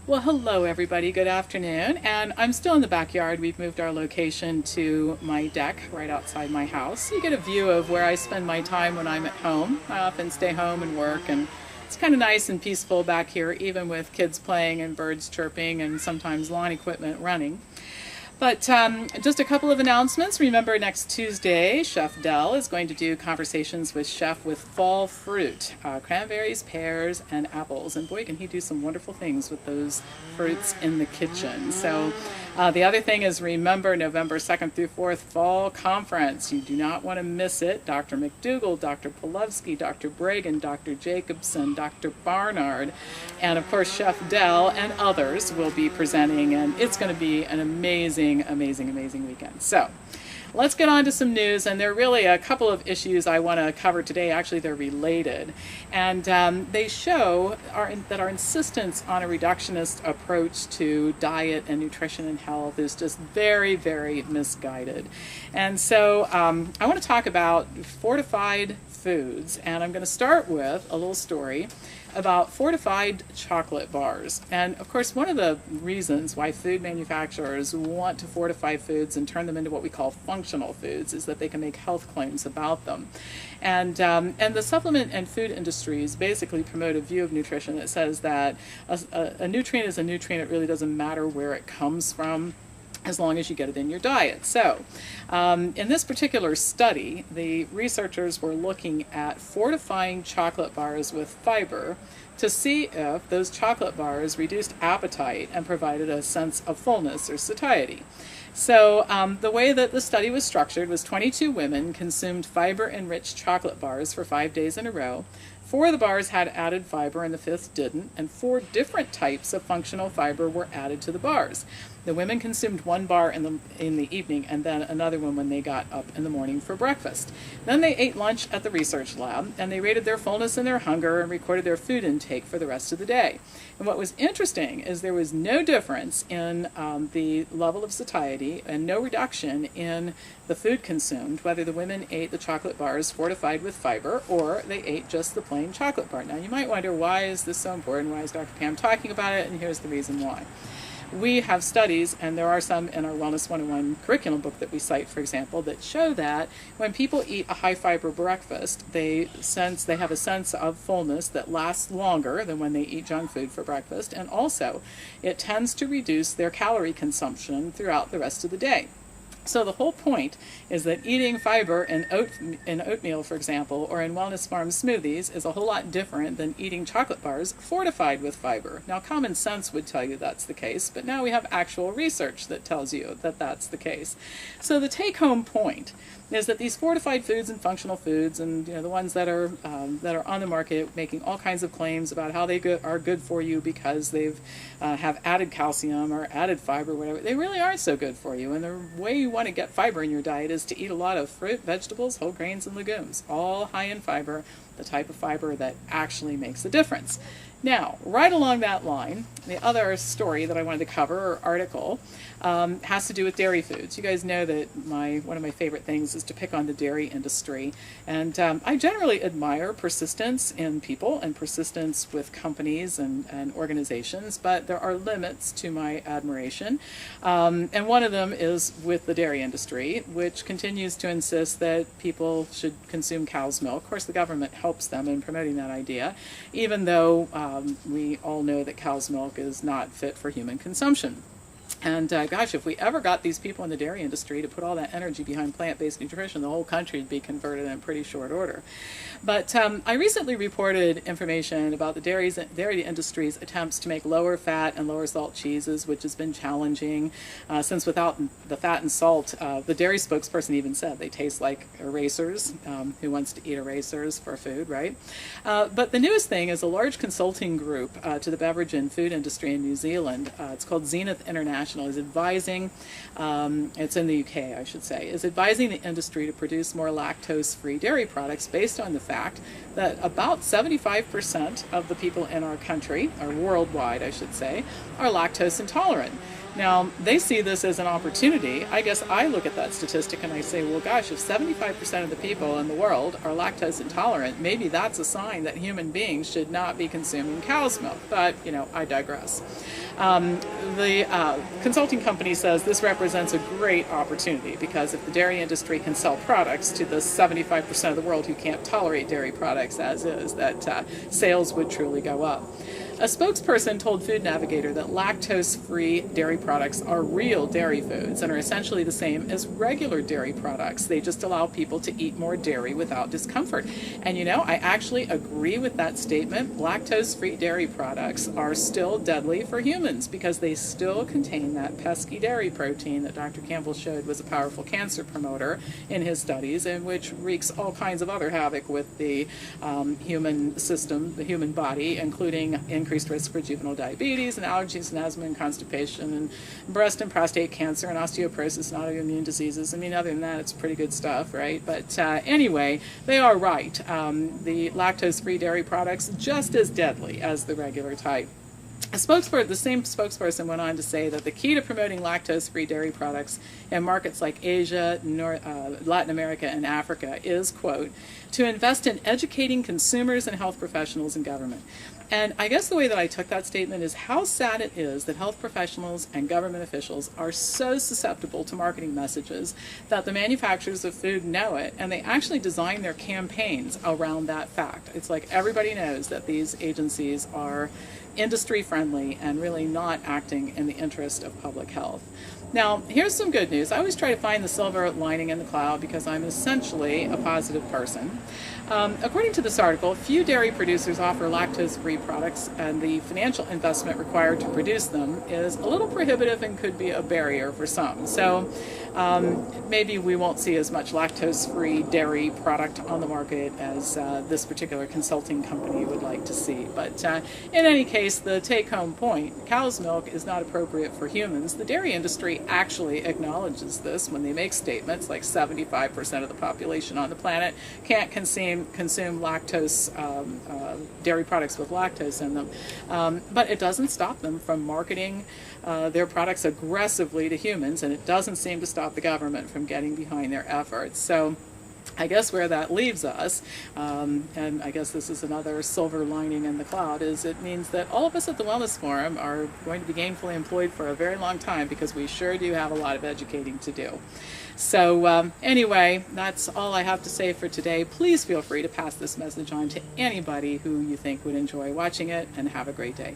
Well, hello everybody. Good afternoon. And I'm still in the backyard. We've moved our location to my deck right outside my house. You get a view of where I spend my time when I'm at home. I often stay home and work, and it's kind of nice and peaceful back here, even with kids playing and birds chirping and sometimes lawn equipment running. But just a couple of announcements. Remember, next Tuesday, Chef Dell is going to do conversations with Chef with fall fruit, cranberries, pears, and apples. And boy, can he do some wonderful things with those fruits in the kitchen. So the other thing is, remember, November 2nd through 4th, Fall Conference. You do not want to miss it. Dr. McDougall, Dr. Polevsky, Dr. Bragan, Dr. Jacobson, Dr. Barnard, and of course Chef Dell and others will be presenting, and it's going to be an amazing weekend. So let's get on to some news, and there are really a couple of issues I want to cover today. Actually, they're related, and they show that our insistence on a reductionist approach to diet and nutrition and health is just very misguided. And so I want to talk about fortified foods, and I'm going to start with a little story about fortified chocolate bars. And of course, one of the reasons why food manufacturers want to fortify foods and turn them into what we call functional foods is that they can make health claims about them. And the supplement and food industries basically promote a view of nutrition that says that a nutrient is a nutrient. It really doesn't matter where it comes from, as long as you get it in your diet. So in this particular study, the researchers were looking at fortifying chocolate bars with fiber to see if those chocolate bars reduced appetite and provided a sense of fullness or satiety. So the way that the study was structured was 22 women consumed fiber-enriched chocolate bars for 5 days in a row. 4 of the bars had added fiber and the 5th didn't, and 4 different types of functional fiber were added to the bars. The women consumed 1 bar in the evening and then another one when they got up in the morning for breakfast. Then they ate lunch at the research lab, and they rated their fullness and their hunger and recorded their food intake for the rest of the day. And what was interesting is there was no difference in the level of satiety and no reduction in the food consumed, whether the women ate the chocolate bars fortified with fiber or they ate just the plain chocolate bar. Now you might wonder, why is this so important? Why is Dr. Pam talking about it? And here's the reason why. We have studies, and there are some in our Wellness 101 curriculum book that we cite, for example, that show that when people eat a high fiber breakfast, they have a sense of fullness that lasts longer than when they eat junk food for breakfast, and also it tends to reduce their calorie consumption throughout the rest of the day. So the whole point is that eating fiber in oatmeal, for example, or in Wellness Farm smoothies is a whole lot different than eating chocolate bars fortified with fiber. Now, common sense would tell you that's the case, but now we have actual research that tells you that that's the case. So the take-home point is that these fortified foods and functional foods, and the ones that are on the market making all kinds of claims about how they are good for you because they've have added calcium or added fiber, whatever, they really aren't so good for you. And the way you want to get fiber in your diet is to eat a lot of fruit, vegetables, whole grains, and legumes, all high in fiber, the type of fiber that actually makes a difference. Now, right along that line, the other story that I wanted to cover, or article, has to do with dairy foods. You guys know that one of my favorite things is to pick on the dairy industry, and I generally admire persistence in people and persistence with companies and organizations, but there are limits to my admiration, and one of them is with the dairy industry, which continues to insist that people should consume cow's milk. Of course, the government helps them in promoting that idea, even though we all know that cow's milk is not fit for human consumption. And gosh, if we ever got these people in the dairy industry to put all that energy behind plant-based nutrition, the whole country would be converted in pretty short order. But I recently reported information about the dairy industry's attempts to make lower fat and lower salt cheeses, which has been challenging since without the fat and salt, the dairy spokesperson even said they taste like erasers. Who wants to eat erasers for food, right? But the newest thing is a large consulting group to the beverage and food industry in New Zealand. It's called Zenith International. Is advising, it's in the UK, I should say, is advising the industry to produce more lactose-free dairy products based on the fact that about 75% of the people in our country, or worldwide, I should say, are lactose intolerant. Now, they see this as an opportunity. I guess I look at that statistic and I say, well, gosh, if 75% of the people in the world are lactose intolerant, maybe that's a sign that human beings should not be consuming cow's milk. But, I digress. The consulting company says this represents a great opportunity because if the dairy industry can sell products to the 75% of the world who can't tolerate dairy products as is, that sales would truly go up. A spokesperson told Food Navigator that lactose-free dairy products are real dairy foods and are essentially the same as regular dairy products. They just allow people to eat more dairy without discomfort. And I actually agree with that statement. Lactose-free dairy products are still deadly for humans because they still contain that pesky dairy protein that Dr. Campbell showed was a powerful cancer promoter in his studies, and which wreaks all kinds of other havoc with the human system, the human body, including increased risk for juvenile diabetes and allergies and asthma and constipation and breast and prostate cancer and osteoporosis and autoimmune diseases. I mean, other than that, it's pretty good stuff, right? But anyway, they are right. The lactose-free dairy products just as deadly as the regular type. The same spokesperson went on to say that the key to promoting lactose-free dairy products in markets like Asia, Latin America, and Africa is, quote, to invest in educating consumers and health professionals and government. And I guess the way that I took that statement is how sad it is that health professionals and government officials are so susceptible to marketing messages that the manufacturers of food know it, and they actually design their campaigns around that fact. It's like everybody knows that these agencies are industry friendly and really not acting in the interest of public health. Now, here's some good news. I always try to find the silver lining in the cloud because I'm essentially a positive person. According to this article, few dairy producers offer lactose-free products, and the financial investment required to produce them is a little prohibitive and could be a barrier for some. So maybe we won't see as much lactose-free dairy product on the market as this particular consulting company would like to see. But in any case, the take-home point, cow's milk is not appropriate for humans. The dairy industry actually acknowledges this when they make statements like 75% of the population on the planet can't consume lactose dairy products with lactose in them. But it doesn't stop them from marketing their products aggressively to humans, and it doesn't seem to stop the government from getting behind their efforts. So I guess where that leaves us, and I guess this is another silver lining in the cloud, is it means that all of us at the Wellness Forum are going to be gainfully employed for a very long time because we sure do have a lot of educating to do. So anyway, that's all I have to say for today. Please feel free to pass this message on to anybody who you think would enjoy watching it, and have a great day.